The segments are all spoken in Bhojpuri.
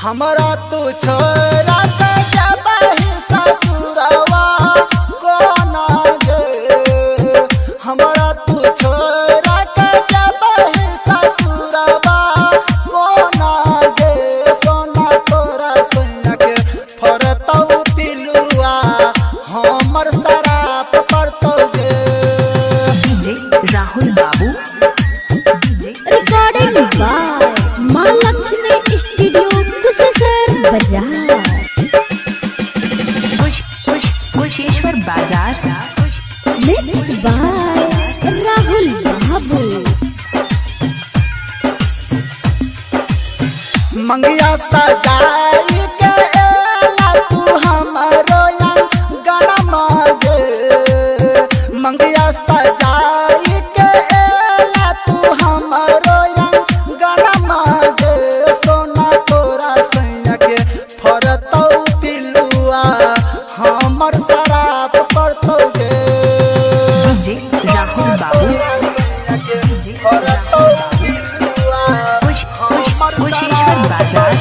हमारा तू छोरा के जबहि ससुरवा कोना गे। हमारा तू छोरा के जबहि ससुरवा कोना गे। सोना तोरा सोना के फरतौ पिलुआ हमर शराब करतौ गे। डीजे राहुल बाबू रिकॉर्डिंग बाय मां लक्ष्मी स्टूडियो कुशेश्वर बाजार। कुशेश्वर बाजार मिक्स बाय राहुल बाबू। मंगिया सजाई के एला तू हमरो गाना मांगे। मंगिया सजाई के एला तू हमरो गाना मांगे। सोना तोरा सैया के फरतौ पिलुआ हमर शराब करतौ गे। डीजे राहुल बाबू फरतौ पिलुआ कुशेश्वर बाजार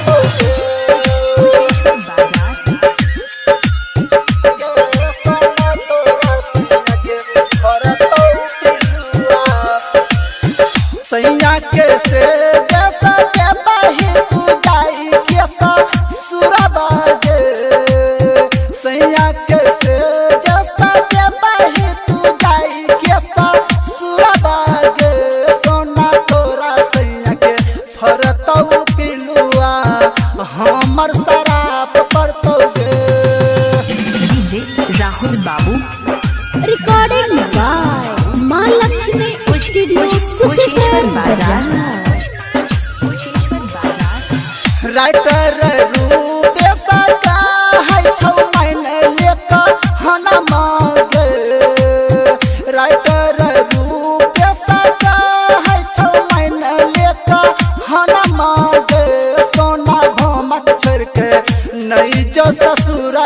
सैया के से जैसा जबहि तू जाई के ससुरवा गे। सैया के से जैसा जबहि तू जाई के ससुरवा गे। सोना तोरा सैया के फरतौ पिलुआ हमर शराब करतौ गे। डीजे राहुल बाबू रिकॉर्डिंग बाय मां लक्ष्मी स्टूडियो कुशेश्वर बाजार। राइटर रूपे सका है छौ महीने लेका हना मांगे। राइटर रूपे सका है छौ महीने लेका हना मांगे। सोना भमक छोड़ के नहीं जो ससुरा